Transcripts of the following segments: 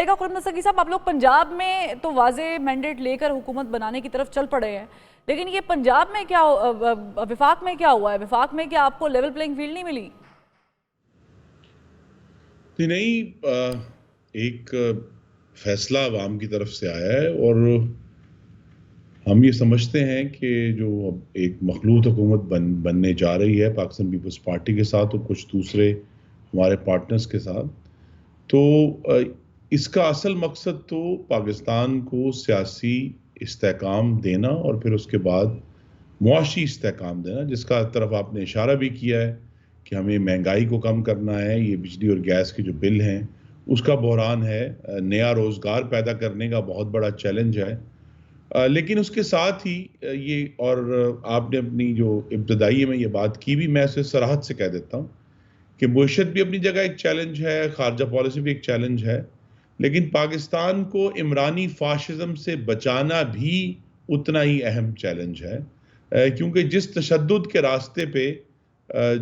पड़ेगा। खुर्रम दस्तगीर साहब, आप लोग पंजाब में तो वाजे मैंडेट लेकर हुकूमत बनाने की तरफ चल पड़े हैं, लेकिन ये पंजाब में क्या, विफाक में क्या हुआ है? विफाक में क्या आपको लेवल प्लेइंग फील्ड नहीं मिली? नहीं, एक फैसला अवाम की तरफ से आया है और हम ये समझते हैं कि जो अब एक मखलूत हुकूमत बनने जा रही है पाकिस्तान पीपल्स पार्टी के साथ और कुछ दूसरे हमारे पार्टनर्स के साथ, तो इसका असल मकसद तो पाकिस्तान को सियासी इस्तेहकाम देना और फिर उसके बाद मुआशी इस्तेहकाम देना, जिसका तरफ आपने इशारा भी किया है कि हमें महंगाई को कम करना है। ये बिजली और गैस के जो बिल हैं उसका बहरान है, नया रोज़गार पैदा करने का बहुत बड़ा चैलेंज है। लेकिन उसके साथ ही ये और आपने अपनी जो इब्तदाई में ये बात की भी, मैं इसे सराहत से कह देता हूँ कि मुईशत भी अपनी जगह एक चैलेंज है, खारजा पॉलिसी भी एक चैलेंज है, लेकिन पाकिस्तान को इमरानी फाशिज्म से बचाना भी उतना ही अहम चैलेंज है। क्योंकि जिस तशद्दुद के रास्ते पे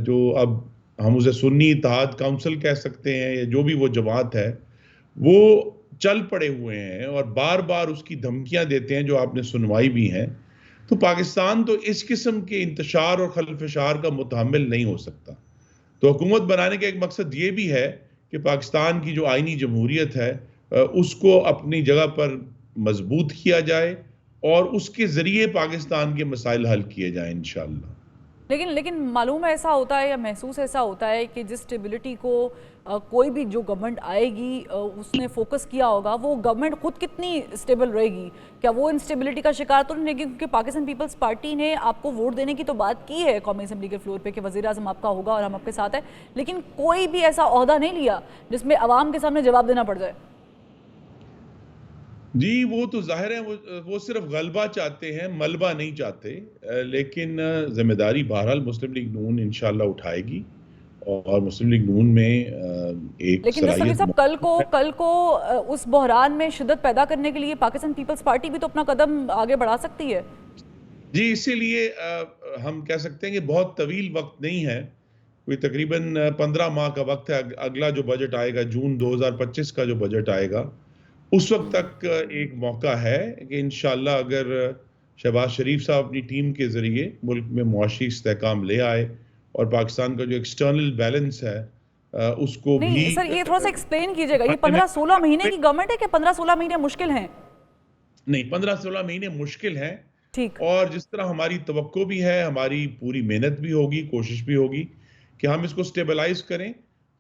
जो अब हम उसे सुन्नी इत्तेहाद काउंसिल कह सकते हैं या जो भी वो जमात है, वो चल पड़े हुए हैं और बार बार उसकी धमकियां देते हैं जो आपने सुनवाई भी हैं, तो पाकिस्तान तो इस किस्म के इंतशार और खलफशार का मुतहम्मिल नहीं हो सकता। तो हुकूमत बनाने का एक मकसद ये भी है कि पाकिस्तान की जो आईनी जमहूरियत है उसको अपनी जगह पर मजबूत किया जाए और उसके ज़रिए पाकिस्तान के मसाइल हल किए जाएं इंशाअल्लाह। लेकिन लेकिन मालूम है ऐसा होता है या महसूस ऐसा होता है कि जिस स्टेबिलिटी को कोई भी जो गवर्नमेंट आएगी उसने फोकस किया होगा, वो गवर्नमेंट खुद कितनी स्टेबल रहेगी? क्या वो इंस्टेबिलिटी का शिकार तो नहीं रहेगी? क्योंकि पाकिस्तान पीपल्स पार्टी ने आपको वोट देने की तो बात की है कौमी असम्बली के फ्लोर पे कि वज़ीर आज़म आपका होगा और हम आपके साथ हैं, लेकिन कोई भी ऐसा ओहदा नहीं लिया जिसमें आवाम के सामने जवाब देना पड़ जाए। जी, वो तो ज़ाहिर है, वो सिर्फ गलबा चाहते हैं, मलबा नहीं चाहते। लेकिन ज़िम्मेदारी बहरहाल मुस्लिम लीग नून इंशाअल्लाह उठाएगी और मुस्लिम लीग नून में एक लेकिन दस्तगीर सलाहियत साहब, मौजूद है। कल को उस बहरान में शिद्दत पैदा करने के लिए पाकिस्तान पीपल्स पार्टी भी तो अपना कदम आगे बढ़ा सकती है। जी, इसीलिए हम कह सकते हैं कि बहुत तवील वक्त नहीं है, कोई तकरीबन 15 माह का वक्त है। अगला जो बजट आएगा, जून 2025 का जो बजट आएगा, उस वक्त तक एक मौका है कि इंशाअल्लाह अगर शहबाज शरीफ साहब अपनी टीम के ज़रिए मुल्क में मुआशी इस्तेहकाम ले आए और पाकिस्तान का जो एक्सटर्नल बैलेंस है उसको भी नहीं सर, ये थोड़ा सा एक्सप्लेन कीजिएगा, ये बनने में 15-16 महीने की गवर्नमेंट है कि 15-16 महीने मुश्किल हैं? नहीं, 15-16 महीने मुश्किल हैं। ठीक। और जिस तरह हमारी तवक्को भी है, हमारी पूरी मेहनत भी होगी, कोशिश भी होगी कि हम इसको स्टेबलाइज़ करें।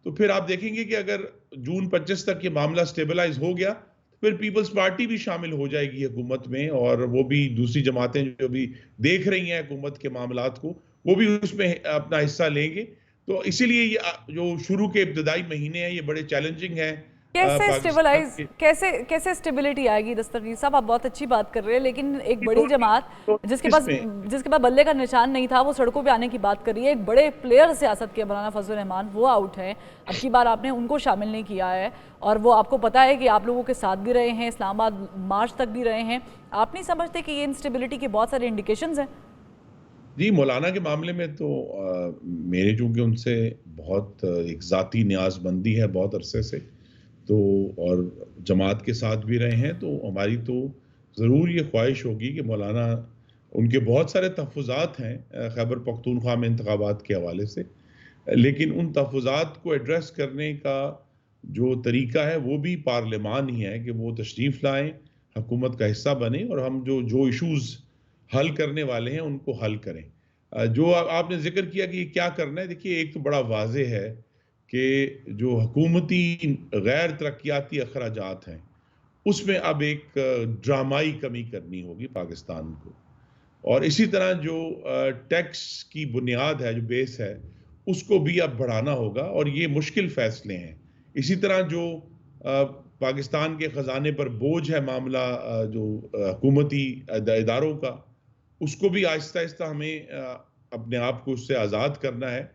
तो फिर आप देखेंगे कि अगर जून 25 तक ये मामला स्टेबलाइज़ हो गया, तो फिर पीपल्स पार्टी भी शामिल हो जाएगी हुकूमत में और वो भी दूसरी जमातें जो भी देख रही हैं हुकूमत के मामलात को, वो भी उसमें अपना हिस्सा लेंगे। तो इसीलिए ये जो शुरू के इब्तदाई महीने हैं, ये बड़े चैलेंजिंग हैं कैसे पाकिस्तान स्टेबलाइज, के। कैसे कैसे स्टेबिलिटी आएगी? दस्तगीर साहब, आप बहुत अच्छी बात कर रहे हैं, लेकिन एक बड़ी जमात तो जिसके पास इसमें जिसके पास बल्ले का निशान नहीं था वो सड़कों पे आने की बात कर रही है। एक बड़े प्लेयर सियासत के मौलाना फजल रहमान, वो आउट हैं, अब की बार आपने उनको शामिल नहीं किया है और वो आपको पता है कि आप लोगों के साथ भी रहे हैं, इस्लामाबाद मार्च तक भी रहे हैं। आप नहीं समझते कि ये इंस्टेबिलिटी के बहुत सारे इंडिकेशंस हैं? जी, मौलाना के मामले में तो मेरे चूँकि उनसे बहुत एक ज़ाती न्याज़बंदी है बहुत अरसे से, तो और जमात के साथ भी रहे हैं, तो हमारी तो ज़रूर ये ख्वाहिश होगी कि मौलाना, उनके बहुत सारे तहफ़्फ़ुज़ात हैं खैबर पख्तूनख्वा में इंतखाबात के हवाले से, लेकिन उन तहफ़्फ़ुज़ात को एड्रेस करने का जो तरीका है, वो भी पार्लिमान ही है कि वो तशरीफ़ लाएँ, हुकूमत का हिस्सा बनें और हम जो जो इश्यूज़ हल करने वाले हैं, उनको हल करें। जो आपने ज़िक्र किया कि क्या करना है, देखिए एक तो बड़ा वाज़ेह है कि जो हुकूमती गैर तरक्याती अखराजात हैं, उसमें अब एक ड्रामाई कमी करनी होगी पाकिस्तान को। और इसी तरह जो टैक्स की बुनियाद है, जो बेस है, उसको भी अब बढ़ाना होगा और ये मुश्किल फ़ैसले हैं। इसी तरह जो पाकिस्तान के ख़ज़ाने पर बोझ है मामला जो हुकूमती इदारों का, उसको भी आहिस्ता-आहिस्ता हमें अपने आप को उससे आज़ाद करना है।